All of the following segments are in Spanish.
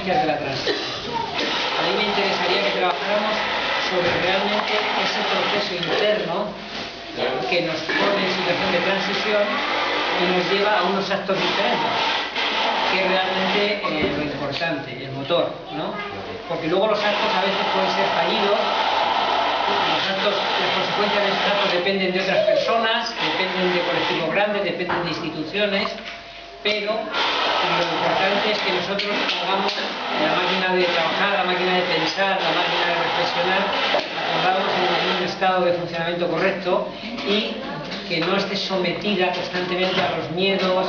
consecuencias de la transición. A mí me interesaría que trabajáramos sobre realmente ese proceso interno que nos pone en situación de transición y nos lleva a unos actos diferentes, que es realmente lo importante, el motor, ¿no? Porque luego los actos a veces pueden ser fallidos, las consecuencias de estos actos dependen de otras personas, dependen de colectivos grandes, dependen de instituciones, pero lo importante es que nosotros hagamos la máquina de trabajar, la máquina de pensar, la máquina de reflexionar, pongamos en un estado de funcionamiento correcto y que no esté sometida constantemente a los miedos,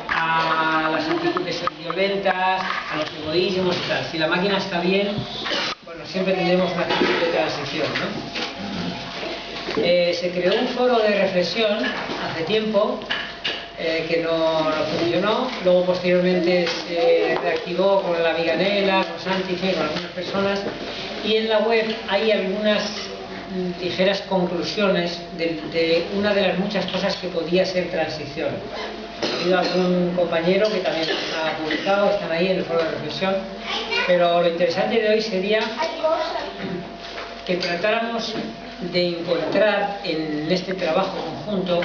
a las actitudes violentas, a los egoísmos y tal. Si la máquina está bien, bueno, siempre tendremos una actitud de transición, ¿no? Se creó un foro de reflexión hace tiempo que no funcionó, luego posteriormente se reactivó con la Miganela, con Santi, con algunas personas, y en la web hay algunas ligeras conclusiones de una de las muchas cosas que podía ser transición. Ha habido algún compañero que también ha publicado, están ahí en el foro de reflexión, pero lo interesante de hoy sería que tratáramos de encontrar en este trabajo conjunto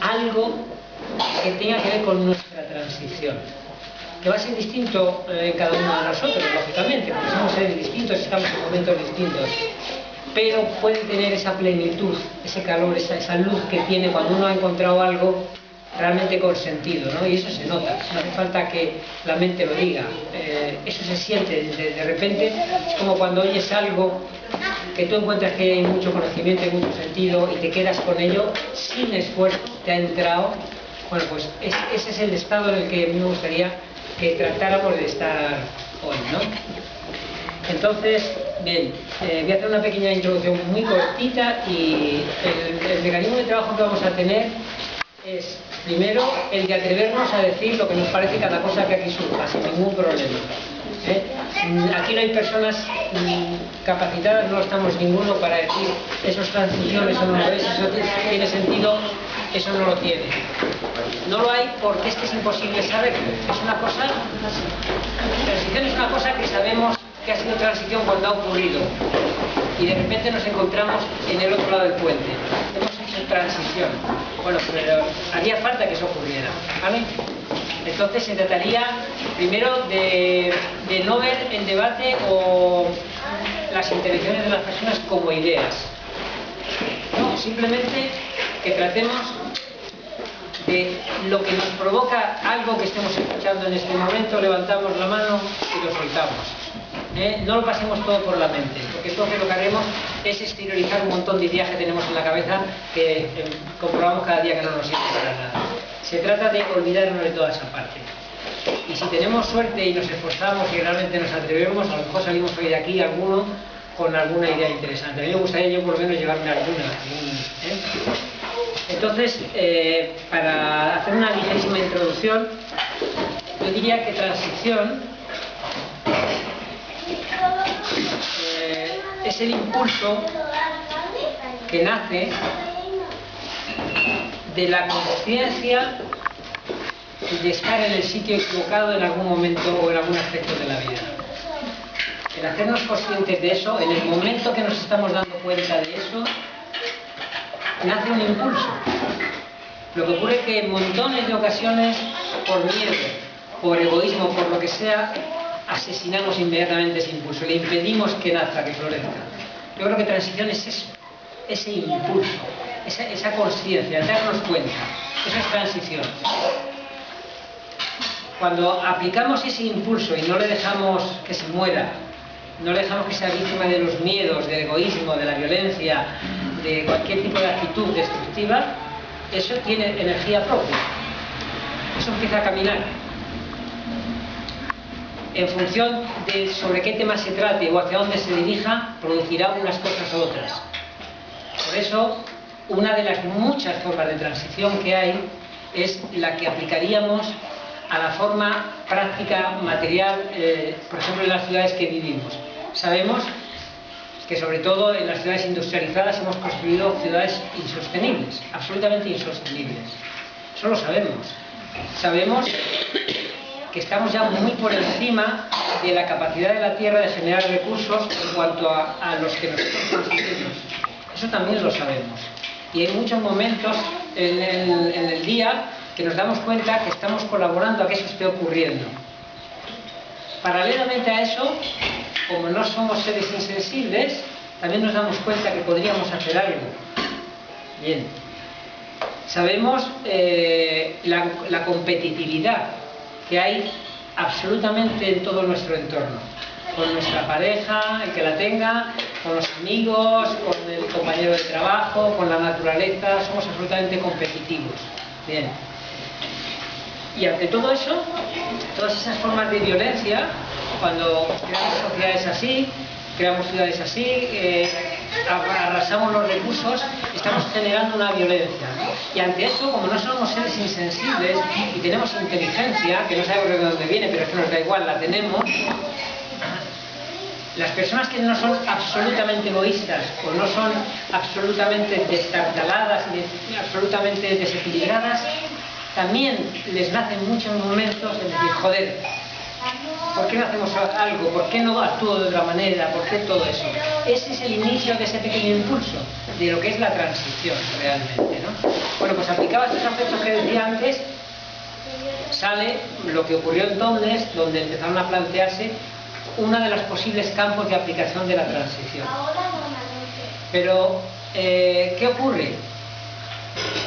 algo que tenga que ver con nuestra transición, que va a ser distinto en cada uno de nosotros, lógicamente, porque somos seres distintos, estamos en momentos distintos, pero puede tener esa plenitud, ese calor, esa luz que tiene cuando uno ha encontrado algo realmente con sentido, ¿no? Y eso se nota, no hace falta que la mente lo diga, eso se siente de repente. Es como cuando oyes algo que tú encuentras que hay mucho conocimiento y mucho sentido y te quedas con ello sin esfuerzo, te ha entrado. Bueno, pues ese es el estado en el que a mí me gustaría que tratáramos de estar hoy, ¿no? Entonces, bien, voy a hacer una pequeña introducción muy cortita y el mecanismo de trabajo que vamos a tener es, primero, el de atrevernos a decir lo que nos parece cada cosa que aquí surja, sin ningún problema. Aquí no hay personas capacitadas, no estamos ninguno para decir eso es transición, eso no lo es, eso tiene sentido, eso no lo tiene. No lo hay porque es que es imposible saber. Es una cosa, transición es una cosa que sabemos que ha sido transición cuando ha ocurrido y de repente nos encontramos en el otro lado del puente. Hemos hecho transición. Bueno, pero haría falta que eso ocurriera, ¿vale? Entonces se trataría primero de no ver el debate o las intervenciones de las personas como ideas. No, simplemente que tratemos de lo que nos provoca algo que estemos escuchando en este momento, levantamos la mano y lo soltamos. No lo pasemos todo por la mente, porque esto lo que haremos es exteriorizar un montón de ideas que tenemos en la cabeza que comprobamos cada día que no nos sirven para nada. Se trata de olvidarnos de toda esa parte. Y si tenemos suerte y nos esforzamos y realmente nos atrevemos, a lo mejor salimos hoy de aquí alguno con alguna idea interesante. A mí me gustaría yo por lo menos llevarme alguna. Entonces, para hacer una ligerísima introducción, yo diría que transición es el impulso que nace de la conciencia de estar en el sitio equivocado en algún momento o en algún aspecto de la vida. El hacernos conscientes de eso, en el momento que nos estamos dando cuenta de eso, nace un impulso. Lo que ocurre es que en montones de ocasiones, por miedo, por egoísmo, por lo que sea, asesinamos inmediatamente ese impulso, le impedimos que nazca, que florezca. Yo creo que transición es eso, ese impulso, esa conciencia, darnos cuenta. Eso es transición. Cuando aplicamos ese impulso y no le dejamos que se muera, no le dejamos que sea víctima de los miedos, del egoísmo, de la violencia, de cualquier tipo de actitud destructiva, eso tiene energía propia. Eso empieza a caminar. En función de sobre qué tema se trate o hacia dónde se dirija, producirá unas cosas u otras. Por eso, una de las muchas formas de transición que hay es la que aplicaríamos a la forma práctica, material, por ejemplo, en las ciudades que vivimos. Sabemos que sobre todo en las ciudades industrializadas hemos construido ciudades insostenibles, absolutamente insostenibles. Eso lo sabemos. Sabemos que estamos ya muy por encima de la capacidad de la Tierra de generar recursos en cuanto a los que nosotros consumimos. Eso también lo sabemos. Y hay muchos momentos en el día que nos damos cuenta que estamos colaborando a que eso esté ocurriendo. Paralelamente a eso, como no somos seres insensibles, también nos damos cuenta que podríamos hacer algo. Bien. Sabemos la competitividad que hay absolutamente en todo nuestro entorno. Con nuestra pareja, el que la tenga, con los amigos, con el compañero de trabajo, con la naturaleza, somos absolutamente competitivos. Bien. Y ante todo eso, todas esas formas de violencia, cuando creamos sociedades así, creamos ciudades así, arrasamos los recursos, estamos generando una violencia. Y ante eso, como no somos seres insensibles y tenemos inteligencia, que no sabemos de dónde viene, pero es que nos da igual, la tenemos, las personas que no son absolutamente egoístas o no son absolutamente destartaladas y absolutamente desequilibradas, también les nacen muchos momentos de decir, joder, ¿por qué no hacemos algo? ¿Por qué no actúo de otra manera? ¿Por qué todo eso? Ese es el inicio de ese pequeño impulso, de lo que es la transición realmente, ¿no? Bueno, pues aplicado a estos aspectos que decía antes, sale lo que ocurrió entonces, donde empezaron a plantearse uno de los posibles campos de aplicación de la transición. Pero, ¿qué ocurre?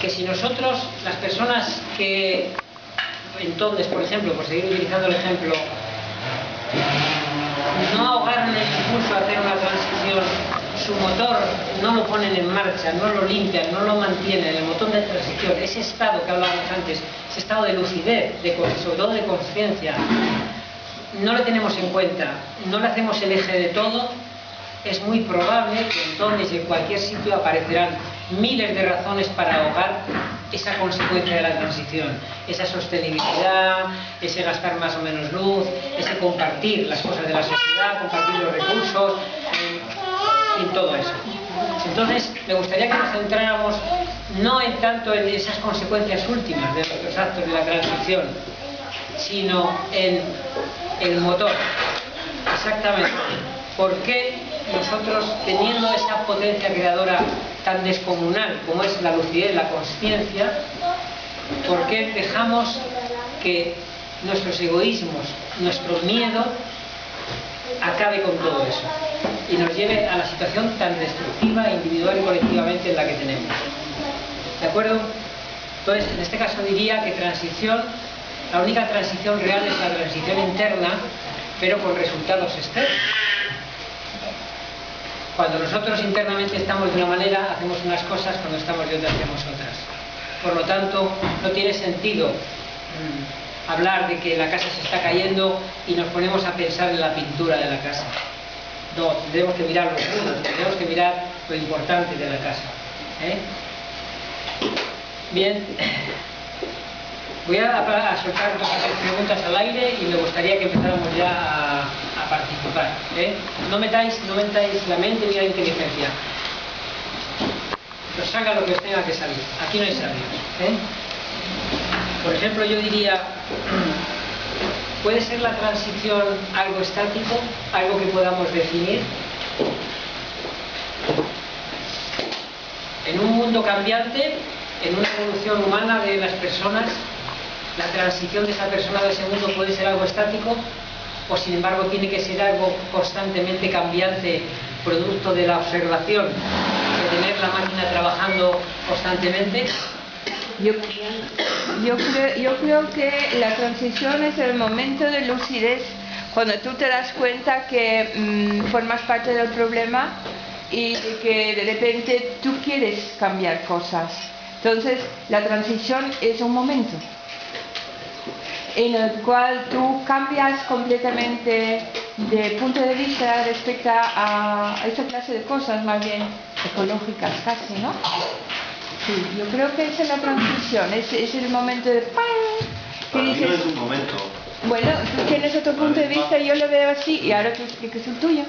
Que si nosotros, las personas que entonces, por ejemplo, por seguir utilizando el ejemplo, no ahogaron el impulso a hacer una transición, su motor no lo ponen en marcha, no lo limpian, no lo mantienen, el motor de transición, ese estado que hablábamos antes, ese estado de lucidez, sobre todo de conciencia, no lo tenemos en cuenta, no le hacemos el eje de todo, es muy probable que entonces en cualquier sitio aparecerán miles de razones para ahogar esa consecuencia de la transición, esa sostenibilidad, ese gastar más o menos luz, ese compartir las cosas de la sociedad, compartir los recursos, en todo eso. Entonces, me gustaría que nos centráramos no en tanto en esas consecuencias últimas de nuestros actos de la transición, sino en el motor. Exactamente. ¿Por qué nosotros, teniendo esa potencia creadora tan descomunal como es la lucidez, la consciencia, por qué dejamos que nuestros egoísmos, nuestro miedo, acabe con todo eso y nos lleve a la situación tan destructiva individual y colectivamente en la que tenemos? ¿De acuerdo? Entonces, en este caso diría que transición, la única transición real es la transición interna, pero con resultados externos. Cuando nosotros internamente estamos de una manera, hacemos unas cosas, cuando estamos de otra, hacemos otras. Por lo tanto, no tiene sentido hablar de que la casa se está cayendo y nos ponemos a pensar en la pintura de la casa. No, tenemos que mirar los mundos, tenemos que mirar lo importante de la casa. Bien, voy a soltar dos o tres preguntas al aire y me gustaría que empezáramos ya a participar. No metáis la mente ni la inteligencia. Que os salga lo que os tenga que salir. Aquí no hay sabios. Por ejemplo, yo diría, ¿puede ser la transición algo estático? ¿Algo que podamos definir? En un mundo cambiante, en una evolución humana de las personas, ¿la transición de esa persona de ese mundo puede ser algo estático? ¿O sin embargo tiene que ser algo constantemente cambiante, producto de la observación, de tener la máquina trabajando constantemente? Yo creo que la transición es el momento de lucidez, cuando tú te das cuenta que formas parte del problema y que de repente tú quieres cambiar cosas. Entonces, la transición es un momento en el cual tú cambias completamente de punto de vista respecto a esa clase de cosas, más bien ecológicas casi, ¿no? Sí, yo creo que esa es la transición, es el momento de ¡pam! Que dices, no es un momento. Bueno, tú tienes otro punto de vista, yo lo veo así, y ahora tú expliques el tuyo.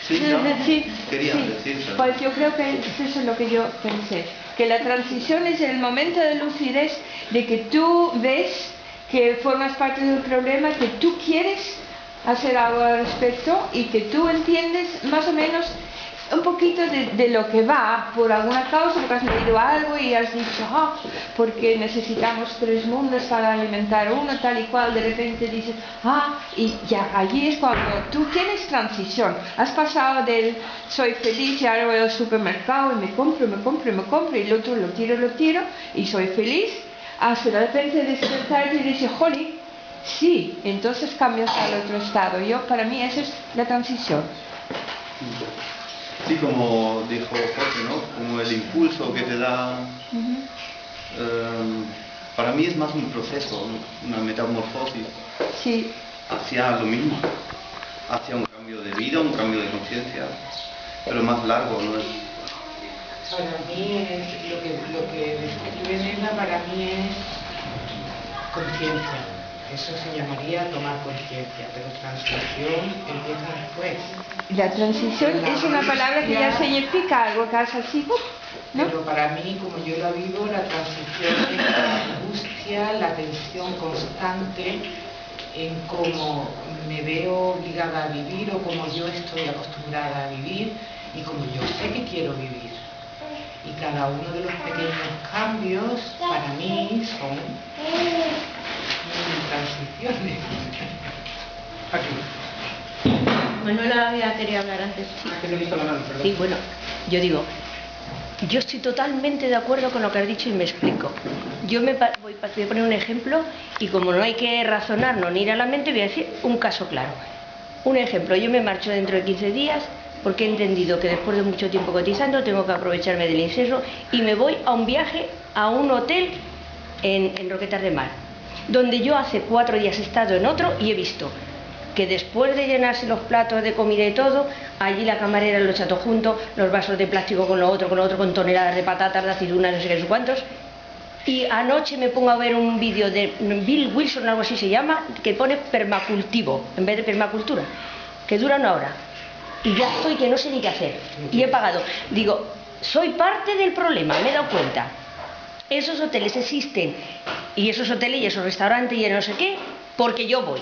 Sí, yo Sí, quería sí. decir. Pues yo creo que eso es lo que yo pensé, que la transición es el momento de lucidez de que tú ves que formas parte del problema, que tú quieres hacer algo al respecto y que tú entiendes más o menos un poquito de lo que va por alguna causa, porque has leído algo y has dicho, porque necesitamos 3 mundos para alimentar uno, tal y cual, de repente dices, y ya allí es cuando tú tienes transición, has pasado del soy feliz y ahora voy al supermercado y me compro y el otro lo tiro y soy feliz, hasta de repente despertar y dices, jolín, sí, entonces cambias al otro estado. Para mí esa es la transición. Sí, como dijo Jorge, ¿no? Como el impulso que te da, para mí es más un proceso, una metamorfosis hacia lo mismo, hacia un cambio de vida, un cambio de conciencia, pero más largo, ¿no? Para mí es lo que describe Elena, para mí es conciencia. Eso se llamaría tomar conciencia, pero transición empieza después. La transición es una palabra que ya significa algo, que es así, ¿no? Pero para mí, como yo la vivo, la transición es la angustia, la tensión constante en cómo me veo obligada a vivir o cómo yo estoy acostumbrada a vivir y cómo yo sé que quiero vivir. Y cada uno de los pequeños cambios para mí son transiciones. Aquí. Manuela había querido hablar antes. Que no he visto la mano, perdón. Sí, bueno, yo digo, yo estoy totalmente de acuerdo con lo que has dicho y me explico. Yo voy a poner un ejemplo y como no hay que razonar, no ni ir a la mente, voy a decir un caso claro. Un ejemplo, yo me marcho dentro de 15 días porque he entendido que después de mucho tiempo cotizando tengo que aprovecharme del incenso y me voy a un viaje a un hotel en Roquetas de Mar, donde yo hace 4 días he estado en otro y he visto que después de llenarse los platos de comida y todo, allí la camarera lo echa todo junto, los vasos de plástico con lo otro, con toneladas de patatas, de aceitunas, no sé qué, no sé cuántos. Y anoche me pongo a ver un vídeo de Bill Wilson, algo así se llama, que pone permacultivo, en vez de permacultura, que dura 1 hora. Y ya estoy que no sé ni qué hacer. Y he pagado. Digo, soy parte del problema, me he dado cuenta. Esos hoteles existen, y esos hoteles y esos restaurantes y no sé qué, porque yo voy.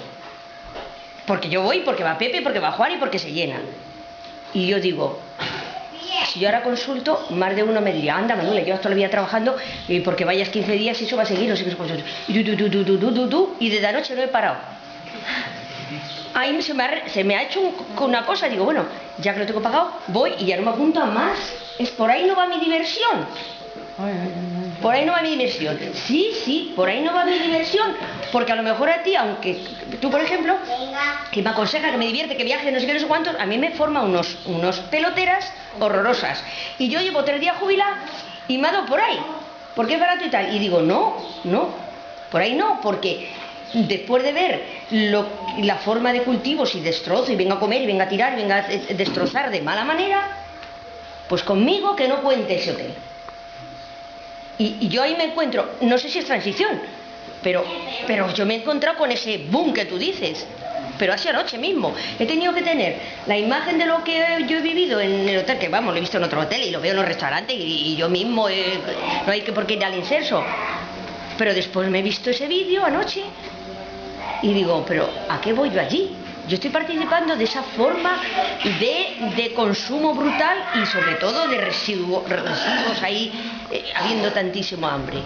Porque yo voy, porque va Pepe, porque va Juan y porque se llena. Y yo digo, si yo ahora consulto, más de uno me diría, anda Manuela, llevas toda la vida trabajando y porque vayas 15 días y eso va a seguir, no sé qué cosas. Y desde anoche no he parado. Ahí se me ha hecho una cosa, digo, bueno, ya que lo tengo pagado, voy y ya no me apunto a más. Por ahí no va mi diversión. Por ahí no va mi diversión. Sí, por ahí no va mi diversión. Porque a lo mejor a ti, aunque tú, por ejemplo, que me aconseja, que me divierte, que viaje, no sé qué, no sé cuántos, a mí me forma unos peloteras horrorosas. Y yo llevo 3 días jubilada y me ha dado por ahí, porque es barato y tal. Y digo, no, por ahí no, porque después de ver la forma de cultivo, si destrozo y vengo a comer y vengo a tirar y vengo a destrozar de mala manera, pues conmigo que no cuente ese hotel. Y yo ahí me encuentro, no sé si es transición, pero yo me he encontrado con ese boom que tú dices, pero hace anoche mismo. He tenido que tener la imagen de lo que yo he vivido en el hotel, que vamos, lo he visto en otro hotel y lo veo en los restaurantes y yo mismo, no hay que por qué ir al incenso. Pero después me he visto ese vídeo anoche y digo, pero ¿a qué voy yo allí? Yo estoy participando de esa forma de consumo brutal y sobre todo de residuos ahí, habiendo tantísimo hambre.